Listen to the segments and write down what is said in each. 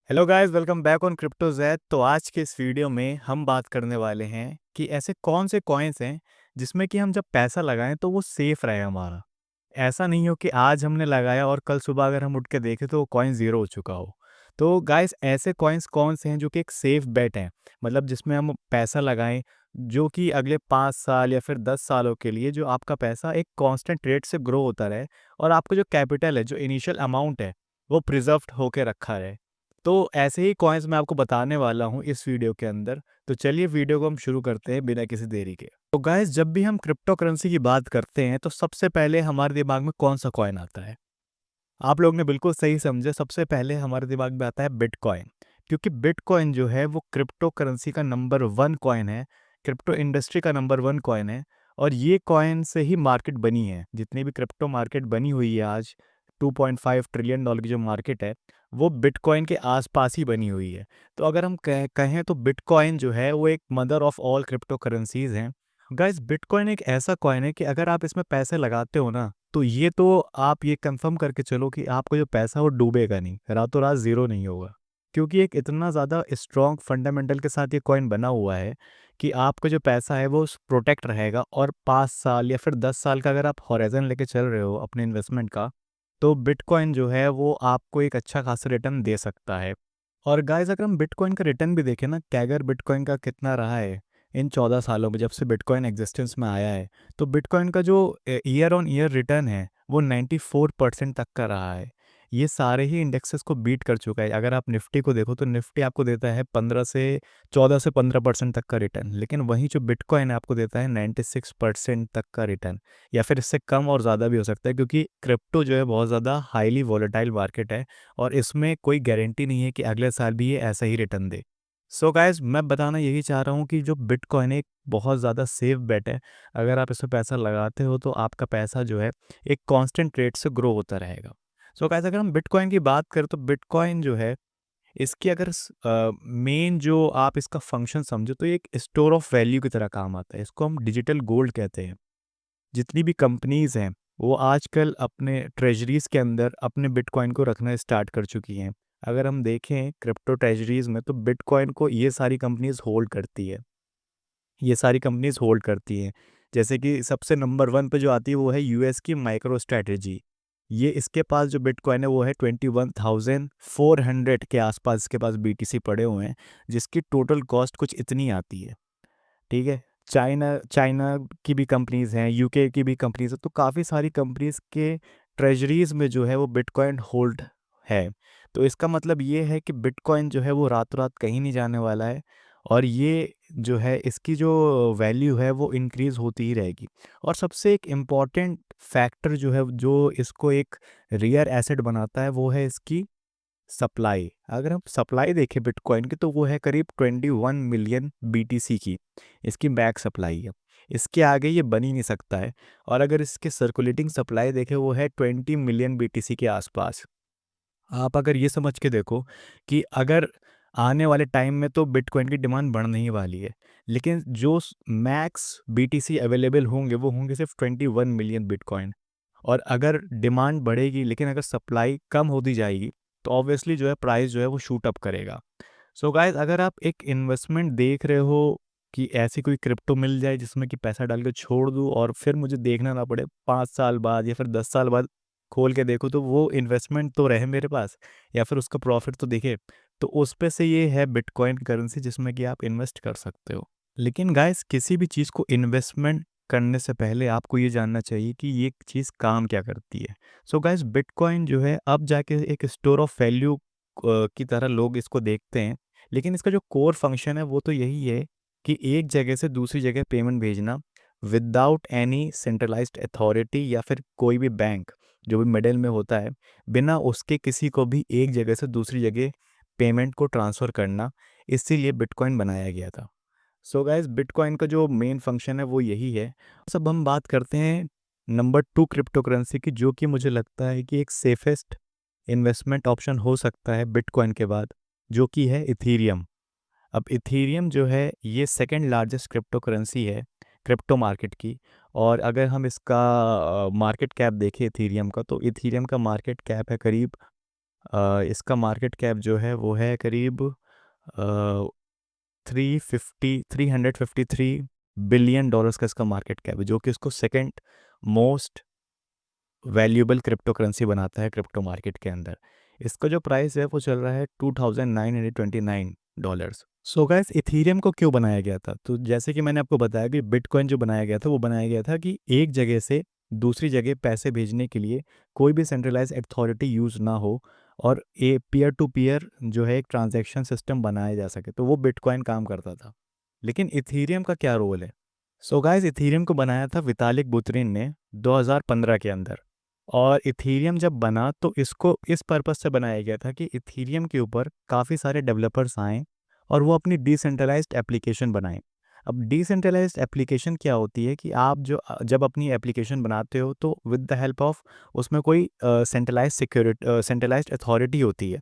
Hello guys, welcome back on crypto Zaid. तो आज के इस वीडियो में हम बात करने वाले हैं कि ऐसे कौन से कॉइन्स हैं जिसमें कि हम जब पैसा लगाएं तो वो सेफ रहे हमारा। ऐसा नहीं हो कि आज हमने लगाया और कल सुबह अगर हम उठ के देखें तो वो कॉइन ज़ीरो हो चुका हो। तो गाइस, ऐसे कॉइन्स कौन से हैं जो कि एक सेफ बेट हैं, मतलब जिसमें हम पैसा लगाएं जो कि अगले 5 साल या फिर 10 सालों के लिए जो आपका पैसा एक कांस्टेंट रेट से ग्रो होता रहे और आपका जो कैपिटल है, जो इनिशियल अमाउंट है, वो प्रिजर्व्ड होके रखा रहे। तो ऐसे ही कॉइन्स मैं आपको बताने वाला हूँ इस वीडियो के अंदर। तो चलिए वीडियो को हम शुरू करते हैं बिना किसी देरी के। तो गाइस, जब भी हम क्रिप्टो करेंसी की बात करते हैं तो सबसे पहले हमारे दिमाग में कौन सा कॉइन आता है? आप लोग ने बिल्कुल सही समझे, सबसे पहले हमारे दिमाग में आता है बिटकॉइन। क्योंकि बिटकॉइन जो है वो क्रिप्टो करेंसी का नंबर वन कॉइन है, क्रिप्टो इंडस्ट्री का नंबर वन कॉइन है। और ये कॉइन से ही मार्केट बनी है, जितनी भी क्रिप्टो मार्केट बनी हुई है आज, 2.5 ट्रिलियन डॉलर की जो मार्केट है वो बिटकॉइन के आसपास ही बनी हुई है। तो अगर हम कहें तो बिटकॉइन जो है वो एक mother of all crypto currencies हैं। गाइस, बिटकॉइन एक ऐसा कॉइन है कि अगर आप इसमें पैसे लगाते हो ना, तो ये तो आप ये कंफर्म करके चलो कि आपका जो पैसा वो डूबेगा नहीं, रातों रात ज़ीरो नहीं होगा। क्योंकि एक इतना ज़्यादा स्ट्रॉन्ग फंडामेंटल के साथ ये कॉइन बना हुआ है कि आपका जो पैसा है वो प्रोटेक्ट रहेगा। और 5 साल या फिर 10 साल का अगर आप हॉराइजन लेके चल रहे हो अपने इन्वेस्टमेंट का, तो बिटकॉइन जो है वो आपको एक अच्छा खासा रिटर्न दे सकता है। और गाइस, अगर हम बिटकॉइन का रिटर्न भी देखें ना, कैगर बिटकॉइन का कितना रहा है इन 14 सालों में जब से बिटकॉइन एग्जिस्टेंस में आया है, तो बिटकॉइन का जो ईयर ऑन ईयर रिटर्न है वो 94% तक का रहा है। ये सारे ही इंडेक्सेस को बीट कर चुका है। अगर आप निफ्टी को देखो तो निफ्टी आपको देता है 14 से 15% तक का रिटर्न, लेकिन वहीं जो बिटकॉइन है आपको देता है 96% तक का रिटर्न। या फिर इससे कम और ज़्यादा भी हो सकता है, क्योंकि क्रिप्टो जो है बहुत ज़्यादा हाईली वॉलेटाइल मार्केट है और इसमें कोई गारंटी नहीं है कि अगले साल भी ये ऐसा ही रिटर्न दे। सो गाइस, मैं बताना यही चाह रहा हूँ कि जो बिटकॉइन है एक बहुत ज़्यादा सेफ बेट है। अगर आप इसमें पैसा लगाते हो तो आपका पैसा जो है एक कांस्टेंट रेट से ग्रो होता रहेगा। सो गाइस, अगर हम बिटकॉइन की बात करें तो बिटकॉइन जो है इसकी अगर मेन जो आप इसका फंक्शन समझो तो ये एक स्टोर ऑफ वैल्यू की तरह काम आता है। इसको हम डिजिटल गोल्ड कहते हैं। जितनी भी कंपनीज़ हैं वो आजकल अपने ट्रेजरीज़ के अंदर अपने बिटकॉइन को रखना स्टार्ट कर चुकी हैं। अगर हम देखें क्रिप्टो ट्रेजरीज़ में तो बिटकॉइन को ये सारी कंपनीज़ होल्ड करती है। ये सारी कंपनीज़ होल्ड करती हैं। जैसे कि सबसे नंबर 1 पे जो आती है वो है यूएस की माइक्रो स्ट्रैटेजी। ये इसके पास जो बिटकॉइन है वो है 21,400 के आसपास इसके पास बीटीसी पड़े हुए हैं, जिसकी टोटल कॉस्ट कुछ इतनी आती है। ठीक है। चाइना चाइना की भी कंपनीज़ हैं, यूके की भी कंपनीज़ हैं, तो काफ़ी सारी कंपनीज़ के ट्रेजरीज़ में जो है वो बिटकॉइन होल्ड है। तो इसका मतलब ये है कि बिटकॉइन जो है वो रातों रात कहीं नहीं जाने वाला है। और ये जो है इसकी जो वैल्यू है वो इंक्रीज़ होती ही रहेगी। और सबसे एक इम्पॉर्टेंट फैक्टर जो है जो इसको एक रेयर एसेट बनाता है वो है इसकी सप्लाई। अगर हम सप्लाई देखें बिटकॉइन की तो वो है करीब 21 मिलियन बीटीसी की, इसकी बैक सप्लाई है। इसके आगे ये बन ही नहीं सकता है। और अगर इसके सर्कुलेटिंग सप्लाई देखें वो है 20 मिलियन बीटीसी के आसपास। आप अगर ये समझ के देखो कि अगर आने वाले टाइम में तो बिटकॉइन की डिमांड बढ़ने ही वाली है, लेकिन जो मैक्स बीटीसी अवेलेबल होंगे वो होंगे सिर्फ 21 मिलियन बिटकॉइन। और अगर डिमांड बढ़ेगी लेकिन अगर सप्लाई कम होती जाएगी तो ऑब्वियसली जो है प्राइस जो है वो शूट अप करेगा। सो गाइस, अगर आप एक इन्वेस्टमेंट देख रहे हो कि ऐसी कोई क्रिप्टो मिल जाए जिसमें कि पैसा डाल के छोड़ दूँ और फिर मुझे देखना ना पड़े 5 साल बाद या फिर 10 साल बाद खोल के देखो, तो वो इन्वेस्टमेंट तो रहे मेरे पास या फिर उसका प्रॉफिट तो दिखे, तो उस पे से ये है बिटकॉइन करेंसी जिसमें कि आप इन्वेस्ट कर सकते हो। लेकिन गाइस, किसी भी चीज़ को इन्वेस्टमेंट करने से पहले आपको ये जानना चाहिए कि ये चीज़ काम क्या करती है। सो गाइस, बिटकॉइन जो है अब जाके एक स्टोर ऑफ वैल्यू की तरह लोग इसको देखते हैं। लेकिन इसका जो कोर फंक्शन है वो तो यही है कि एक जगह से दूसरी जगह पेमेंट भेजना विदाउट एनी सेंट्रलाइज्ड अथॉरिटी या फिर कोई भी बैंक जो भी मिडिल में होता है, बिना उसके किसी को भी एक जगह से दूसरी जगह पेमेंट को ट्रांसफ़र करना। इसीलिए बिटकॉइन बनाया गया था। सो गाइस, बिटकॉइन का जो मेन फंक्शन है वो यही है। सब हम बात करते हैं नंबर 2 क्रिप्टो करेंसी की, जो कि मुझे लगता है कि एक सेफेस्ट इन्वेस्टमेंट ऑप्शन हो सकता है बिटकॉइन के बाद, जो कि है इथीरियम। अब इथीरियम जो है ये सेकंड लार्जेस्ट क्रिप्टो करेंसी है क्रिप्टो मार्केट की। और अगर हम इसका मार्केट कैप देखें इथीरियम का, तो इथीरियम का मार्केट कैप है करीब इसका मार्केट कैप जो है वो है करीब 353 बिलियन डॉलर्स का इसका मार्केट कैप है, जो कि इसको second most valuable crypto currency बनाता है क्रिप्टो मार्केट के अंदर। इसका जो प्राइस है वो चल रहा है $2,929। सो गाइस, इथीरियम को क्यों बनाया गया था? तो जैसे कि मैंने आपको बताया कि बिटकॉइन जो बनाया गया था वो बनाया गया था कि एक जगह से दूसरी जगह पैसे भेजने के लिए कोई भी सेंट्रलाइज अथॉरिटी यूज़ ना हो और ए पीयर टू पीयर जो है एक ट्रांजैक्शन सिस्टम बनाया जा सके, तो वो बिटकॉइन काम करता था। लेकिन इथीरियम का क्या रोल है? सो गाइस, इथीरियम को बनाया था वितालिक बुतरिन ने 2015 के अंदर। और इथीरियम जब बना तो इसको इस पर्पस से बनाया गया था कि इथीरियम के ऊपर काफ़ी सारे डेवलपर्स आएँ और वो अपनी डिसेंट्रलाइज्ड एप्लीकेशन बनाएं। अब डिसेंट्रलाइज्ड एप्लीकेशन क्या होती है कि आप जब अपनी एप्लीकेशन बनाते हो तो विद द हेल्प ऑफ उसमें कोई सेंट्रलाइज्ड अथॉरिटी होती है।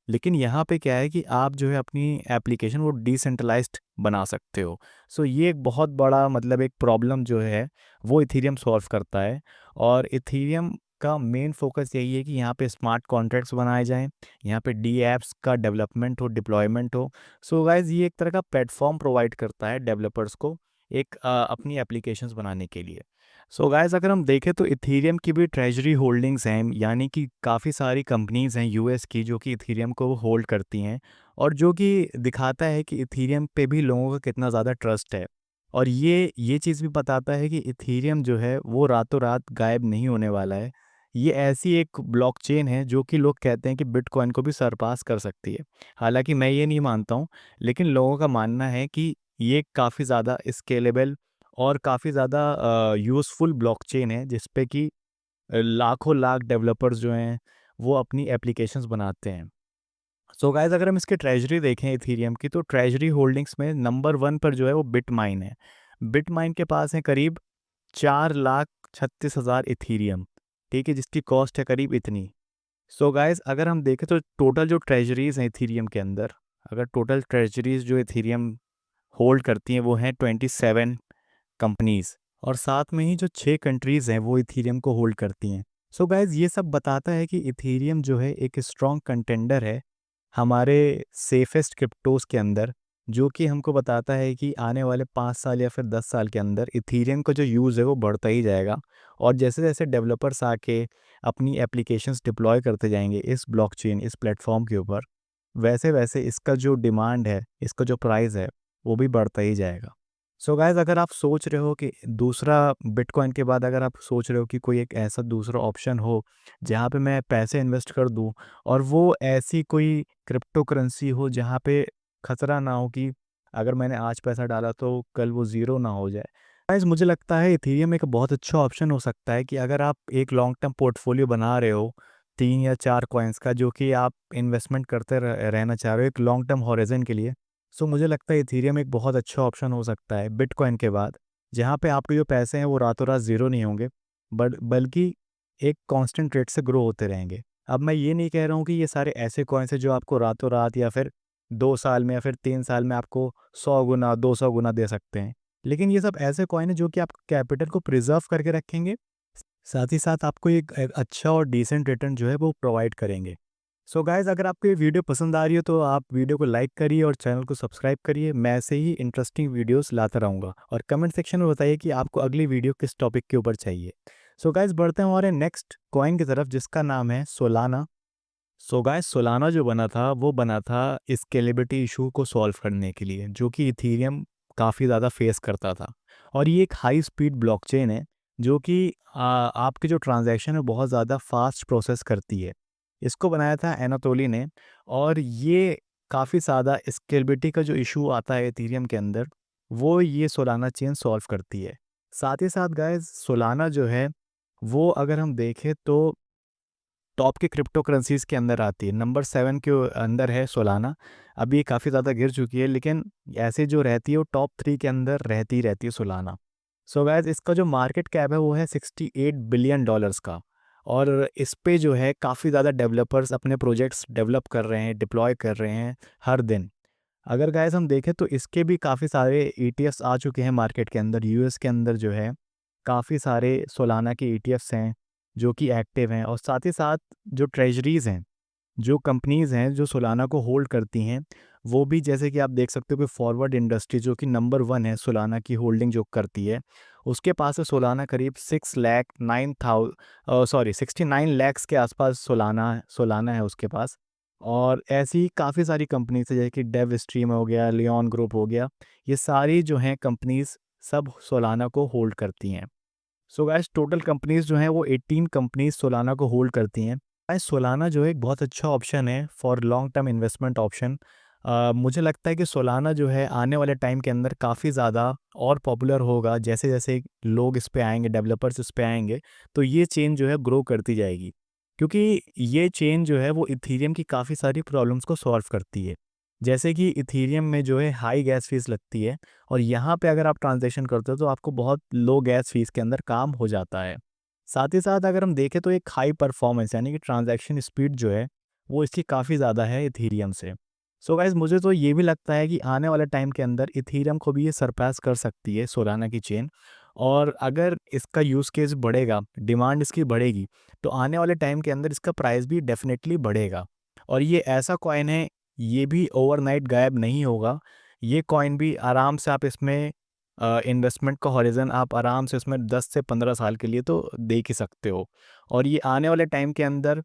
लेकिन यहाँ पे क्या है कि आप जो है अपनी एप्लीकेशन वो डिसेंट्रलाइज्ड बना सकते हो। सो ये एक बहुत बड़ा मतलब एक प्रॉब्लम जो है वो इथीरियम सॉल्व करता है। और इथीरियम का मेन फोकस यही है कि यहाँ पे स्मार्ट कॉन्ट्रैक्ट्स बनाए जाएं, यहाँ पे डी एप्स का डेवलपमेंट हो, डिप्लॉयमेंट हो। सो गाइज, ये एक तरह का प्लेटफॉर्म प्रोवाइड करता है डेवलपर्स को एक अपनी एप्लीकेशंस बनाने के लिए। सो गाइज, अगर हम देखें तो इथीरियम की भी ट्रेजरी होल्डिंग्स हैं, यानी कि काफ़ी सारी कंपनीज हैं यूएस की जो कि इथीरियम को होल्ड करती हैं, और जो कि दिखाता है कि इथीरियम पे भी लोगों का कितना ज़्यादा ट्रस्ट है। और ये चीज़ भी बताता है कि इथीरियम जो है वो रातों रात गायब नहीं होने वाला है। ये ऐसी एक ब्लॉकचेन है जो कि लोग कहते हैं कि बिटकॉइन को भी सरपास कर सकती है। हालांकि मैं ये नहीं मानता हूँ, लेकिन लोगों का मानना है कि ये काफ़ी ज़्यादा स्केलेबल और काफ़ी ज़्यादा यूज़फुल ब्लॉकचेन है, जिस पे कि लाखों लाख डेवलपर्स जो हैं वो अपनी एप्लीकेशंस बनाते हैं। सो गाइस, अगर हम इसके ट्रेजरी देखें इथीरियम की, तो ट्रेजरी होल्डिंग्स में नंबर 1 पर जो है वो बिटमाइन है। बिटमाइन के पास है करीब 4,36,000 इथीरियम, ठीक है, जिसकी कॉस्ट है करीब इतनी। सो गाइस, अगर हम देखें तो टोटल जो ट्रेजरीज हैं इथीरियम के अंदर, अगर टोटल ट्रेजरीज जो इथीरियम होल्ड करती हैं वो हैं 27 कंपनीज, और साथ में ही जो 6 कंट्रीज हैं वो इथीरियम को होल्ड करती हैं। सो गाइज, ये सब बताता है कि इथीरियम जो है एक स्ट्रॉन्ग कंटेंडर है हमारे सेफेस्ट क्रिप्टोज के अंदर, जो कि हमको बताता है कि आने वाले 5 साल या फिर 10 साल के अंदर इथीरियम का जो यूज़ है वो बढ़ता ही जाएगा। और जैसे जैसे डेवलपर्स आके अपनी एप्लीकेशंस डिप्लॉय करते जाएंगे इस ब्लॉकचेन, इस प्लेटफॉर्म के ऊपर, वैसे वैसे इसका जो डिमांड है, इसका जो प्राइस है, वो भी बढ़ता ही जाएगा। सो गाइस, अगर आप सोच रहे हो कि दूसरा बिटकॉइन के बाद अगर आप सोच रहे हो कि कोई एक ऐसा दूसरा ऑप्शन हो जहाँ पे मैं पैसे इन्वेस्ट कर दूँ, और वो ऐसी कोई क्रिप्टो करेंसी हो जहाँ पे खतरा ना हो कि अगर मैंने आज पैसा डाला तो कल वो ज़ीरो ना हो जाए। गाइस, मुझे लगता है इथेरियम एक बहुत अच्छा ऑप्शन हो सकता है कि अगर आप एक लॉन्ग टर्म पोर्टफोलियो बना रहे हो 3 या 4 कॉइन्स का, जो कि आप इन्वेस्टमेंट करते रहना चाह रहे हो एक लॉन्ग टर्म हॉरिजन के लिए। सो मुझे लगता है इथेरियम एक बहुत अच्छा ऑप्शन हो सकता है बिटकॉइन के बाद, जहाँ पे आपके जो पैसे हैं वो रातों रात ज़ीरो नहीं होंगे, बट बल्कि एक कांस्टेंट रेट से ग्रो होते रहेंगे। अब मैं ये नहीं कह रहा हूँ कि ये सारे ऐसे कॉइन्स हैं जो आपको रातों रात या फिर 2 साल में या फिर 3 साल में आपको 100 गुना 200 गुना दे सकते हैं। लेकिन ये सब ऐसे कॉइन है जो कि आप कैपिटल को प्रिजर्व करके रखेंगे, साथ ही साथ आपको एक अच्छा और डिसेंट रिटर्न जो है वो प्रोवाइड करेंगे। सो गाइज, अगर आपको ये वीडियो पसंद आ रही हो तो आप वीडियो को लाइक करिए और चैनल को सब्सक्राइब करिए। मैं ऐसे ही इंटरेस्टिंग वीडियोस लाता रहूँगा, और कमेंट सेक्शन में बताइए कि आपको अगली वीडियो किस टॉपिक के ऊपर चाहिए। सो गाइज, बढ़ते हैं हमारे नेक्स्ट कॉइन की तरफ, जिसका नाम है सोलाना। सो गाइस, सोलाना जो बना था वो बना था स्केलेबिलिटी इशू को सॉल्व करने के लिए, जो कि इथीरियम काफ़ी ज़्यादा फेस करता था। और ये एक हाई स्पीड ब्लॉकचेन है जो कि आपके जो ट्रांजैक्शन है बहुत ज़्यादा फास्ट प्रोसेस करती है। इसको बनाया था एनाटोली ने, और ये काफ़ी ज़्यादा स्केलेबिलिटी का जो इशू आता है इथीरियम के अंदर, वो ये सोलाना चेन सॉल्व करती है। साथ ही साथ गाइस, सोलाना जो है वो अगर हम देखें तो टॉप के क्रिप्टो करेंसीज़ के अंदर आती है, नंबर 7 के अंदर है सोलाना। अभी ये काफ़ी ज़्यादा गिर चुकी है, लेकिन ऐसे जो रहती है वो टॉप 3 के अंदर रहती ही रहती है सोलाना। सो गाइस, इसका जो मार्केट कैप है वो है $68 बिलियन का, और इस पे जो है काफ़ी ज़्यादा डेवलपर्स अपने प्रोजेक्ट्स डेवलप कर रहे हैं, डिप्लॉय कर रहे हैं हर दिन। अगर गाइस हम देखें तो इसके भी काफ़ी सारे ईटीएफ्स आ चुके हैं मार्केट के अंदर। यूएस के अंदर जो है काफ़ी सारे सोलाना के ईटीएफ्स हैं जो कि एक्टिव हैं, और साथ ही साथ जो ट्रेजरीज़ हैं जो कंपनीज़ हैं जो सोलाना को होल्ड करती हैं, वो भी जैसे कि आप देख सकते हो कि फॉरवर्ड इंडस्ट्री जो कि नंबर 1 है सोलाना की होल्डिंग जो करती है, उसके पास है सोलाना करीब 69 लैक्स के आसपास सोलाना है उसके पास। और ऐसी ही काफ़ी सारी कंपनीज़ है जैसे कि डेव स्ट्रीम हो गया, लियोन ग्रुप हो गया, ये सारी जो हैं कंपनीज़ सब सोलाना को होल्ड करती हैं। सो गाइस टोटल कंपनीज़ जो हैं वो 18 कंपनीज़ सोलाना को होल्ड करती हैं। गाइस सोलाना जो है एक बहुत अच्छा ऑप्शन है for long term investment option. मुझे लगता है कि सोलाना जो है आने वाले टाइम के अंदर काफ़ी ज़्यादा और पॉपुलर होगा, जैसे-जैसे लोग इस पे आएँगे, डेवलपर्स इस पे आएँगे, तो ये चेन जो है ग्रो करती जाएगी। क्योंकि ये चेन जो है वो इथीरियम की काफ़ी सारी प्रॉब्लम्स को सॉल्व करती है। जैसे कि इथीरियम में जो है हाई गैस फीस लगती है, और यहाँ पे अगर आप ट्रांज़ैक्शन करते हो तो आपको बहुत लो गैस फ़ीस के अंदर काम हो जाता है। साथ ही साथ अगर हम देखें तो एक हाई परफ़ॉर्मेंस यानी कि ट्रांज़ैक्शन स्पीड जो है, वो इसकी काफ़ी ज़्यादा है इथीरियम से। सो गाइज़ मुझे तो ये भी लगता है कि आने वाले टाइम के अंदर इथीरियम को भी ये सरपास कर सकती है सोलाना की चेन। और अगर इसका यूज़ केस बढ़ेगा, डिमांड इसकी बढ़ेगी, तो आने वाले टाइम के अंदर इसका प्राइस भी डेफ़िनेटली बढ़ेगा। और ये ऐसा कॉइन है, ये भी ओवरनाइट गायब नहीं होगा। ये कॉइन भी आराम से आप इसमें इन्वेस्टमेंट का हॉरिज़न आप आराम से इसमें 10 से 15 साल के लिए तो देख ही सकते हो। और ये आने वाले टाइम के अंदर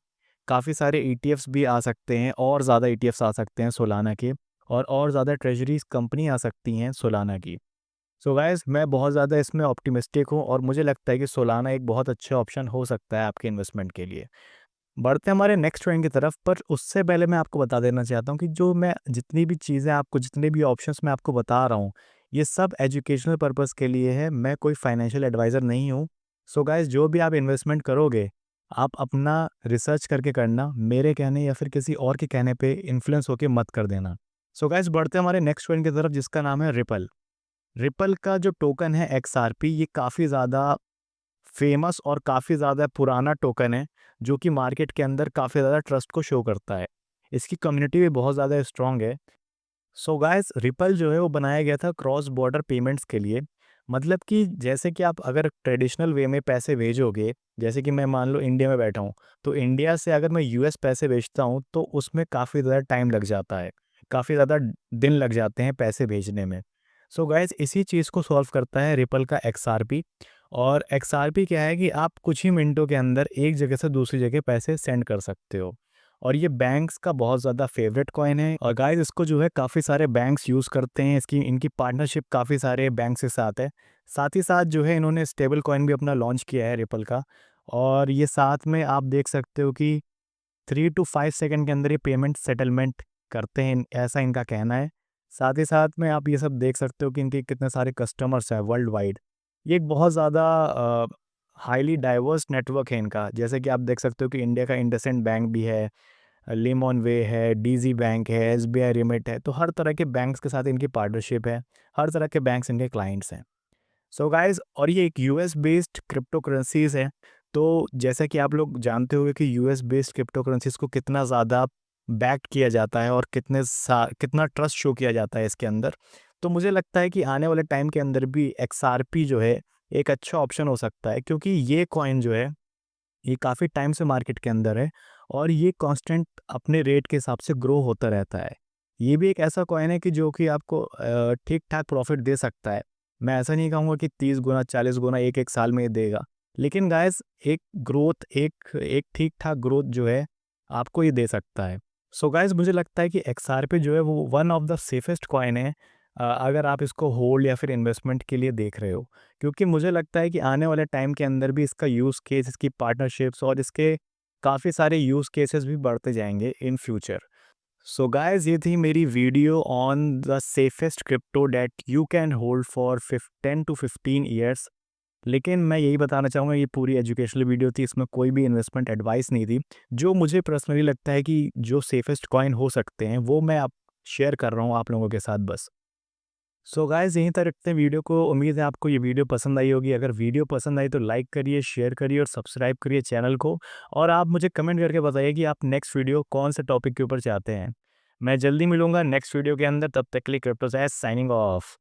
काफ़ी सारे ईटीएफ्स भी आ सकते हैं, और ज़्यादा ईटीएफ्स आ सकते हैं सोलाना के, और ज़्यादा ट्रेज़रीज़ कंपनी आ सकती हैं सोलाना की। सो गाइज़ मैं बहुत ज़्यादा इसमें ऑप्टिमिस्टिक हूँ, और मुझे लगता है कि सोलाना एक बहुत अच्छा ऑप्शन हो सकता है आपके इन्वेस्टमेंट के लिए। बढ़ते हैं हमारे नेक्स्ट ट्रेंड की तरफ, पर उससे पहले मैं आपको बता देना चाहता हूँ कि जो मैं जितनी भी चीज़ें आपको जितने भी ऑप्शंस मैं आपको बता रहा हूँ, ये सब एजुकेशनल पर्पस के लिए है, मैं कोई फाइनेंशियल एडवाइज़र नहीं हूँ। सो गाइस जो भी आप इन्वेस्टमेंट करोगे, आप अपना रिसर्च करके करना, मेरे कहने या फिर किसी और के कहने पे इन्फ्लुएंस होके मत कर देना। सो गाइस बढ़ते हैं हमारे नेक्स्ट ट्रेंड की तरफ जिसका नाम है रिपल। रिपल का जो टोकन है एक्सआरपी, ये काफ़ी ज़्यादा फेमस और काफ़ी ज़्यादा पुराना टोकन है, जो कि मार्केट के अंदर काफ़ी ज़्यादा ट्रस्ट को शो करता है। इसकी कम्युनिटी भी बहुत ज़्यादा स्ट्रॉन्ग है। सो गाइस रिपल जो है वो बनाया गया था क्रॉस बॉर्डर पेमेंट्स के लिए। मतलब कि जैसे कि आप अगर ट्रेडिशनल वे में पैसे भेजोगे, जैसे कि मैं मान लो इंडिया में बैठा हूँ, तो इंडिया से अगर मैं यूएस पैसे भेजता हूँ, तो उसमें काफ़ी ज़्यादा टाइम लग जाता है। काफ़ी ज़्यादा दिन लग जाते हैं पैसे भेजने में। सो गाइस इसी चीज़ को सॉल्व करता है रिपल का एक्सआरपी। और एक्सआरपी क्या है कि आप कुछ ही मिनटों के अंदर एक जगह से दूसरी जगह पैसे सेंड कर सकते हो। और ये बैंक्स का बहुत ज़्यादा फेवरेट कॉइन है, और गाइस इसको जो है काफ़ी सारे बैंक्स यूज़ करते हैं, इसकी इनकी पार्टनरशिप काफ़ी सारे बैंक्स के साथ है। साथ ही साथ जो है इन्होंने स्टेबल कॉइन भी अपना लॉन्च किया है रिपल का। और ये साथ में आप देख सकते हो कि 3 टू 5 सेकंड के अंदर ये पेमेंट सेटलमेंट करते हैं, ऐसा इनका कहना है। साथ ही साथ में आप ये सब देख सकते हो कि इनके कितने सारे कस्टमर्स हैं वर्ल्ड वाइड। ये एक बहुत ज़्यादा हाईली डाइवर्स नेटवर्क है इनका। जैसे कि आप देख सकते हो कि इंडिया का इंडसइंड बैंक भी है, लिमोन वे है, डीज़ी बैंक है, एसबीआई रिमिट है, तो हर तरह के बैंक्स के साथ इनकी पार्टनरशिप है। हर तरह के बैंक्स इनके क्लाइंट्स हैं। सो गाइस और ये एक यूएस बेस्ड क्रिप्टो करेंसीज़ है। तो जैसा कि आप लोग जानते होंगे कि यूएस बेस्ड क्रिप्टो करेंसीज़ को कितना ज़्यादा बैक किया जाता है, और कितना ट्रस्ट शो किया जाता है इसके अंदर। तो मुझे लगता है कि आने वाले टाइम के अंदर भी एक्सआरपी जो है एक अच्छा ऑप्शन हो सकता है, क्योंकि ये कॉइन जो है ये काफ़ी टाइम से मार्केट के अंदर है, और ये कांस्टेंट अपने रेट के हिसाब से ग्रो होता रहता है। ये भी एक ऐसा कॉइन है कि जो कि आपको ठीक-ठाक प्रॉफ़िट दे सकता है। मैं ऐसा नहीं कहूँगा कि 30 गुना, 40 गुना एक-एक साल में ये देगा। लेकिन गाइस एक ग्रोथ एक एक ठीक-ठाक ग्रोथ जो है आपको ये दे सकता है। सो गाइस मुझे लगता है कि एक्सआरपी जो है वो one of the safest coin है, अगर आप इसको होल्ड या फिर इन्वेस्टमेंट के लिए देख रहे हो। क्योंकि मुझे लगता है कि आने वाले टाइम के अंदर भी इसका यूज़ केस, इसकी पार्टनरशिप्स और इसके काफ़ी सारे यूज़ केसेस भी बढ़ते जाएँगे इन फ्यूचर। सो गाइस ये थी मेरी video on the safest crypto that you can hold for 10 to 15 years. लेकिन मैं यही बताना चाहूँगा, ये पूरी एजुकेशनल वीडियो थी, इसमें कोई भी इन्वेस्टमेंट एडवाइस नहीं थी। जो मुझे पर्सनली लगता है कि जो सेफेस्ट कॉइन हो सकते हैं, वो मैं आप शेयर कर रहा हूँ आप लोगों के साथ बस। सो गाइस यहीं तक रखते हैं वीडियो को। उम्मीद है आपको ये वीडियो पसंद आई होगी। अगर वीडियो पसंद आई तो लाइक करिए, शेयर करिए और सब्सक्राइब करिए चैनल को। और आप मुझे कमेंट करके बताइए कि आप नेक्स्ट वीडियो कौन से टॉपिक के ऊपर चाहते हैं। मैं जल्दी मिलूंगा नेक्स्ट वीडियो के अंदर, तब तक के लिए क्रिप्टोज़ साइनिंग ऑफ।